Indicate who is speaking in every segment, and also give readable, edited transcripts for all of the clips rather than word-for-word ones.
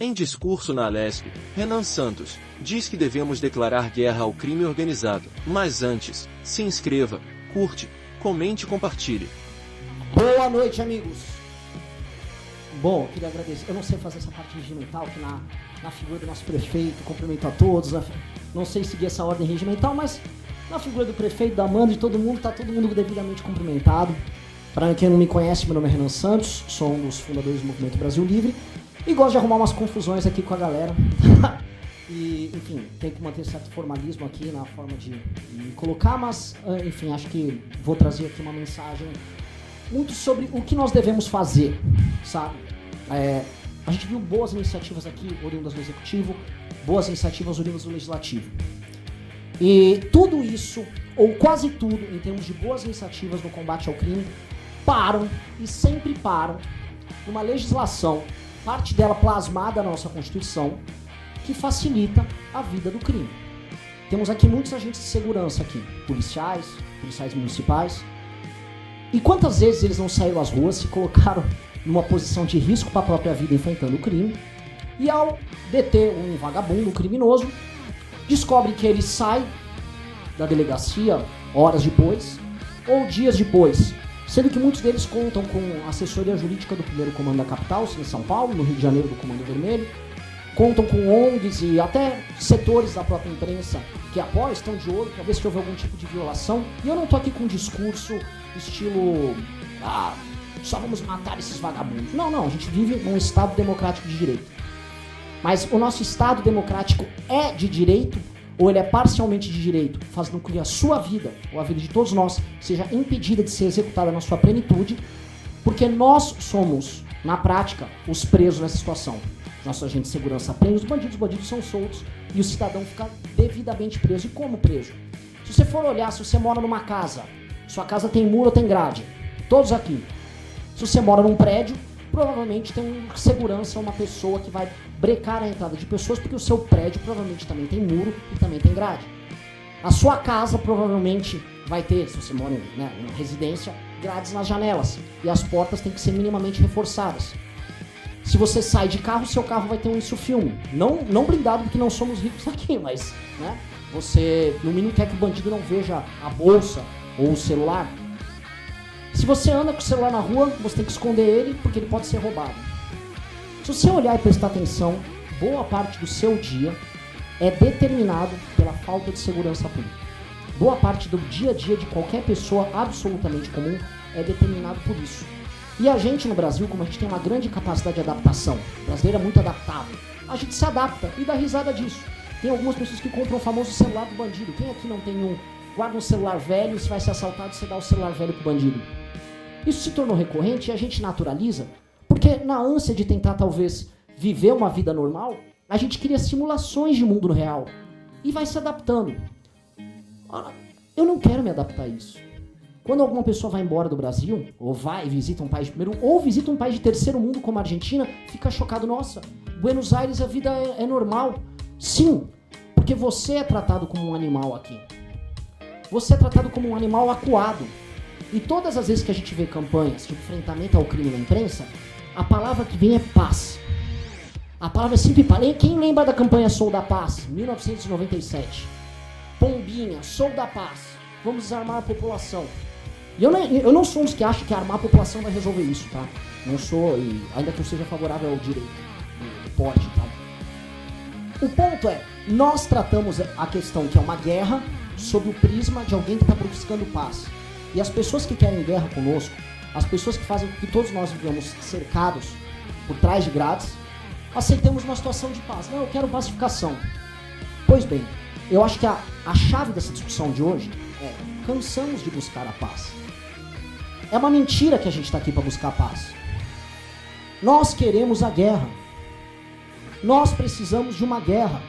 Speaker 1: Em discurso na Alesp, Renan Santos diz que devemos declarar guerra ao crime organizado. Mas antes, se inscreva, curte, comente e compartilhe.
Speaker 2: Boa noite, amigos. Bom, queria agradecer. Eu não sei fazer essa parte regimental, que na figura do nosso prefeito, cumprimento a todos. Não sei seguir essa ordem regimental, mas na figura do prefeito, da Amanda, de todo mundo, tá todo mundo devidamente cumprimentado. Para quem não me conhece, meu nome é Renan Santos, sou um dos fundadores do Movimento Brasil Livre e gosto de arrumar umas confusões aqui com a galera. E, enfim, tem que manter certo formalismo aqui na forma de me colocar, mas, enfim, acho que vou trazer aqui uma mensagem muito sobre o que nós devemos fazer, sabe? A gente viu boas iniciativas aqui, oriundas do Executivo, boas iniciativas oriundas do Legislativo. E tudo isso, ou quase tudo, em termos de boas iniciativas no combate ao crime, param e sempre param numa legislação, parte dela plasmada na nossa Constituição, que facilita a vida do crime. Temos aqui muitos agentes de segurança aqui, policiais municipais. E quantas vezes eles não saíram às ruas, se colocaram numa posição de risco para a própria vida enfrentando o crime, e ao deter um vagabundo, um criminoso, descobre que ele sai da delegacia horas depois ou dias depois, sendo que muitos deles contam com a assessoria jurídica do 1º Comando da Capital, em São Paulo, no Rio de Janeiro do Comando Vermelho, contam com ONGs e até setores da própria imprensa que apoiam, estão de olho para ver se houve algum tipo de violação. E eu não tô aqui com um discurso estilo, só vamos matar esses vagabundos. Não, a gente vive num Estado democrático de direito. Mas o nosso Estado democrático é de direito ou ele é parcialmente de direito, fazendo com que a sua vida, ou a vida de todos nós, seja impedida de ser executada na sua plenitude, porque nós somos, na prática, os presos nessa situação. Nossos agentes de segurança prendem os bandidos são soltos e o cidadão fica devidamente preso. E como preso? Se você for olhar, se você mora numa casa, sua casa tem muro ou tem grade, todos aqui. Se você mora num prédio, provavelmente tem um segurança, uma pessoa que vai brecar a entrada de pessoas, porque o seu prédio provavelmente também tem muro e também tem grade. A sua casa provavelmente vai ter, se você mora em residência, grades nas janelas e as portas têm que ser minimamente reforçadas. Se você sai de carro, seu carro vai ter um insufilme. Não blindado, porque não somos ricos aqui, mas você no mínimo quer que o bandido não veja a bolsa ou o celular. Se você anda com o celular na rua, você tem que esconder ele, porque ele pode ser roubado. Se você olhar e prestar atenção, boa parte do seu dia é determinado pela falta de segurança pública. Boa parte do dia a dia de qualquer pessoa absolutamente comum é determinado por isso. E a gente no Brasil, como a gente tem uma grande capacidade de adaptação, o brasileiro é muito adaptável, a gente se adapta e dá risada disso. Tem algumas pessoas que compram o famoso celular do bandido. Quem aqui não tem guarda um celular velho, se vai ser assaltado, você dá o celular velho pro bandido. Isso se tornou recorrente e a gente naturaliza, porque na ânsia de tentar talvez viver uma vida normal, a gente cria simulações de mundo real e vai se adaptando. Ora, eu não quero me adaptar a isso. Quando alguma pessoa vai embora do Brasil, ou vai e visita um país de primeiro, ou visita um país de terceiro mundo como a Argentina, fica chocado, nossa, Buenos Aires a vida é normal. Sim, porque você é tratado como um animal aqui. Você é tratado como um animal acuado. E todas as vezes que a gente vê campanhas de enfrentamento ao crime na imprensa, a palavra que vem é paz. A palavra é sempre paz. Quem lembra da campanha Sou da Paz, 1997? Pombinha, Sou da Paz, vamos desarmar a população. E eu não sou um dos que acha que armar a população vai resolver isso, tá? Não sou, ainda que eu seja favorável ao direito, do porte, tá? O ponto é, nós tratamos a questão que é uma guerra sob o prisma de alguém que está buscando paz. E as pessoas que querem guerra conosco, as pessoas que fazem com que todos nós vivamos cercados por trás de grades, aceitamos uma situação de paz. Não, eu quero pacificação. Pois bem, eu acho que a chave dessa discussão de hoje é: cansamos de buscar a paz. É uma mentira que a gente está aqui para buscar a paz. Nós queremos a guerra. Nós precisamos de uma guerra.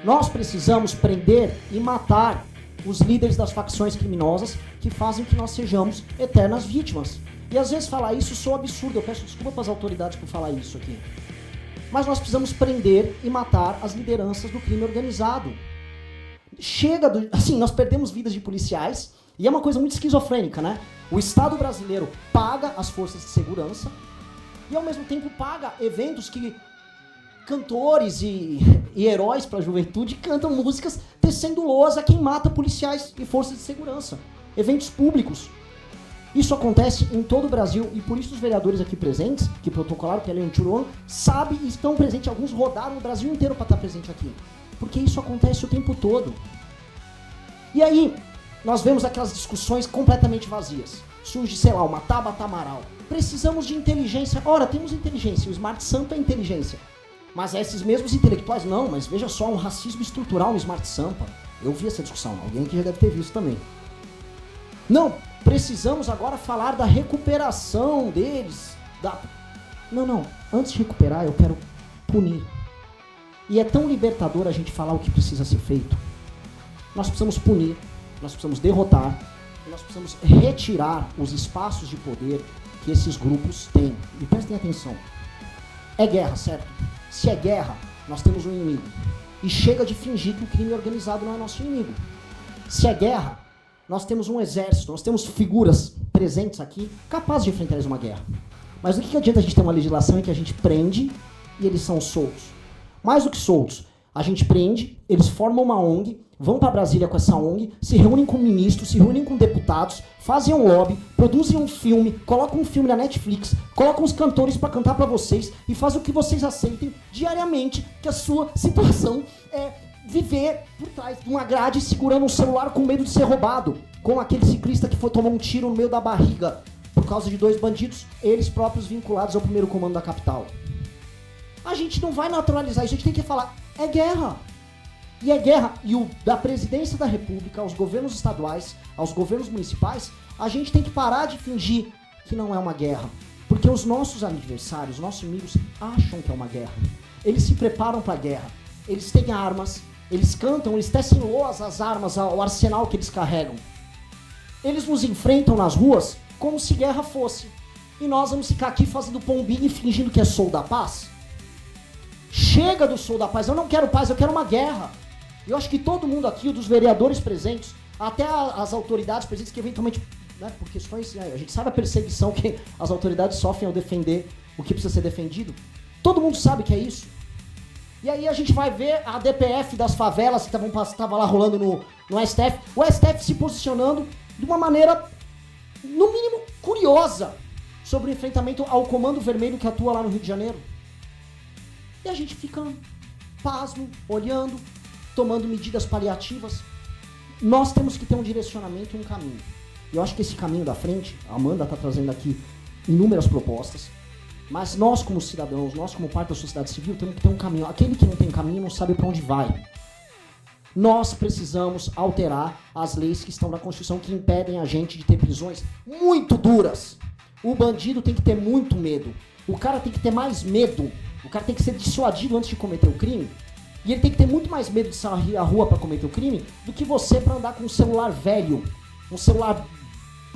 Speaker 2: Nós precisamos prender e matar os líderes das facções criminosas que fazem que nós sejamos eternas vítimas. E às vezes falar isso soa absurdo, eu peço desculpa para as autoridades por falar isso aqui. Mas nós precisamos prender e matar as lideranças do crime organizado. Chega do... Assim, nós perdemos vidas de policiais e é uma coisa muito esquizofrênica, né? O Estado brasileiro paga as forças de segurança e ao mesmo tempo paga eventos que cantores e heróis para a juventude cantam músicas tecendo loas a quem mata policiais e forças de segurança. Eventos públicos. Isso acontece em todo o Brasil e por isso os vereadores aqui presentes, que protocolaram que é Leon Churuan, sabem e estão presentes. Alguns rodaram o Brasil inteiro para estar presente aqui. Porque isso acontece o tempo todo. E aí, nós vemos aquelas discussões completamente vazias. Surge, sei lá, uma Tabata Amaral. Precisamos de inteligência. Ora, temos inteligência. O Smart Sampa é inteligência. Mas esses mesmos intelectuais, não, mas veja só, um racismo estrutural no Smart Sampa. Eu vi essa discussão, alguém aqui já deve ter visto também. Não, precisamos agora falar da recuperação deles. Não, antes de recuperar eu quero punir. E é tão libertador a gente falar o que precisa ser feito. Nós precisamos punir, nós precisamos derrotar, nós precisamos retirar os espaços de poder que esses grupos têm. E prestem atenção, é guerra, certo? Se é guerra, nós temos um inimigo. E chega de fingir que o crime organizado não é nosso inimigo. Se é guerra, nós temos um exército, nós temos figuras presentes aqui capazes de enfrentar uma guerra. Mas do que adianta a gente ter uma legislação em que a gente prende e eles são soltos? Mais do que soltos, a gente prende, eles formam uma ONG, vão para Brasília com essa ONG, se reúnem com ministros, se reúnem com deputados, fazem um lobby, produzem um filme, colocam um filme na Netflix, colocam os cantores para cantar para vocês e fazem o que vocês aceitem diariamente, que a sua situação é viver por trás de uma grade segurando um celular com medo de ser roubado, como aquele ciclista que foi tomar um tiro no meio da barriga por causa de 2 bandidos, eles próprios vinculados ao primeiro comando da capital. A gente não vai naturalizar isso, a gente tem que falar, é guerra. E é guerra, e da presidência da república, aos governos estaduais, aos governos municipais, a gente tem que parar de fingir que não é uma guerra. Porque os nossos adversários, nossos inimigos, acham que é uma guerra. Eles se preparam para a guerra, eles têm armas, eles cantam, eles tecem loas as armas, o arsenal que eles carregam. Eles nos enfrentam nas ruas como se guerra fosse. E nós vamos ficar aqui fazendo pombinho e fingindo que é Sou da Paz? Chega do Sou da Paz, eu não quero paz, eu quero uma guerra. Eu acho que todo mundo aqui, dos vereadores presentes, até as autoridades presentes que eventualmente, né, por questões, a gente sabe a perseguição que as autoridades sofrem ao defender o que precisa ser defendido. Todo mundo sabe que é isso. E aí a gente vai ver a DPF das favelas que estava lá rolando no STF, o STF se posicionando de uma maneira, no mínimo, curiosa sobre o enfrentamento ao Comando Vermelho que atua lá no Rio de Janeiro. E a gente fica pasmo, olhando, tomando medidas paliativas. Nós temos que ter um direcionamento e um caminho. Eu acho que esse caminho da frente, a Amanda está trazendo aqui inúmeras propostas, mas nós como cidadãos, nós como parte da sociedade civil, temos que ter um caminho. Aquele que não tem caminho não sabe para onde vai. Nós precisamos alterar as leis que estão na Constituição que impedem a gente de ter prisões muito duras. O bandido tem que ter muito medo. O cara tem que ter mais medo. O cara tem que ser dissuadido antes de cometer o crime. E ele tem que ter muito mais medo de sair à rua para cometer o crime do que você para andar com um celular velho. Um celular,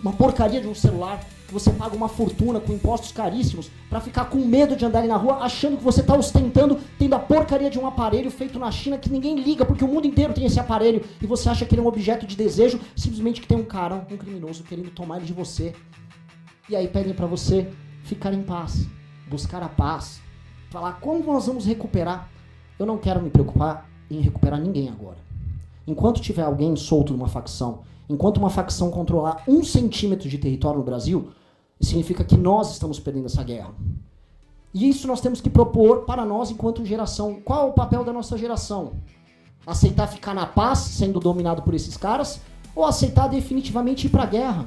Speaker 2: uma porcaria de um celular, que você paga uma fortuna com impostos caríssimos para ficar com medo de andar ali na rua, achando que você está ostentando, tendo a porcaria de um aparelho feito na China que ninguém liga, porque o mundo inteiro tem esse aparelho e você acha que ele é um objeto de desejo, simplesmente que tem um cara, um criminoso, querendo tomar ele de você. E aí pedem para você ficar em paz, buscar a paz, falar como nós vamos recuperar. Eu não quero me preocupar em recuperar ninguém agora. Enquanto tiver alguém solto numa facção, enquanto uma facção controlar 1 centímetro de território no Brasil, significa que nós estamos perdendo essa guerra. E isso nós temos que propor para nós enquanto geração. Qual é o papel da nossa geração? Aceitar ficar na paz, sendo dominado por esses caras, ou aceitar definitivamente ir para a guerra?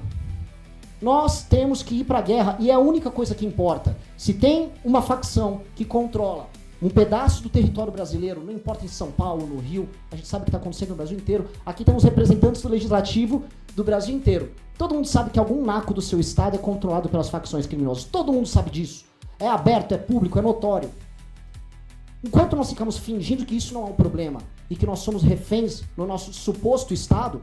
Speaker 2: Nós temos que ir para a guerra e é a única coisa que importa. Se tem uma facção que controla um pedaço do território brasileiro, não importa em São Paulo, no Rio, a gente sabe o que está acontecendo no Brasil inteiro. Aqui temos representantes do legislativo do Brasil inteiro. Todo mundo sabe que algum naco do seu estado é controlado pelas facções criminosas. Todo mundo sabe disso. É aberto, é público, é notório. Enquanto nós ficamos fingindo que isso não é um problema e que nós somos reféns no nosso suposto estado,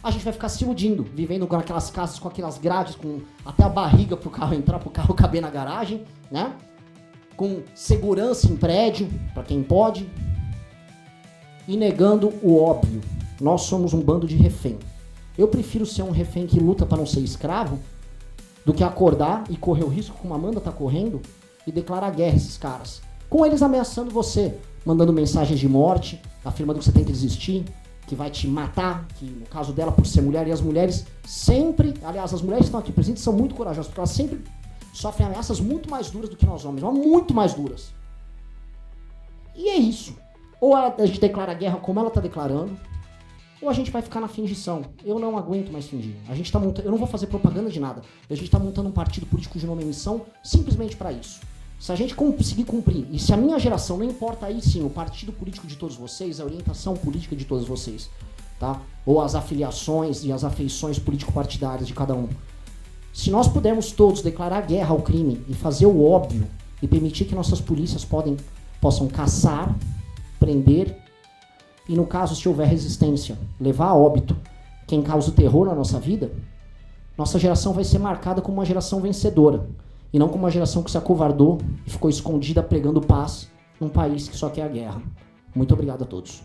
Speaker 2: a gente vai ficar se iludindo, vivendo com aquelas casas, com aquelas grades, com até a barriga pro carro entrar, pro carro caber na garagem, né? Com segurança em prédio, para quem pode, e negando o óbvio. Nós somos um bando de refém. Eu prefiro ser um refém que luta para não ser escravo do que acordar e correr o risco, como a Amanda tá correndo, e declarar guerra a esses caras. com eles ameaçando você, mandando mensagens de morte, afirmando que você tem que desistir, que vai te matar, que no caso dela por ser mulher, e as mulheres sempre, aliás, as mulheres que estão aqui presentes são muito corajosas, porque elas sempre sofrem ameaças muito mais duras do que nós homens, muito mais duras. E é isso. Ou a gente declara guerra como ela está declarando, ou a gente vai ficar na fingição. Eu não aguento mais fingir. A gente tá montando, eu não vou fazer propaganda de nada. A gente está montando um partido político de nome e missão simplesmente para isso. Se a gente conseguir cumprir, e se a minha geração, não importa aí sim, o partido político de todos vocês, a orientação política de todos vocês, tá? Ou as afiliações e as afeições político-partidárias de cada um. Se nós pudermos todos declarar guerra ao crime e fazer o óbvio e permitir que nossas polícias possam caçar, prender e, no caso, se houver resistência, levar a óbito quem causa o terror na nossa vida, nossa geração vai ser marcada como uma geração vencedora e não como uma geração que se acovardou e ficou escondida pregando paz num país que só quer a guerra. Muito obrigado a todos.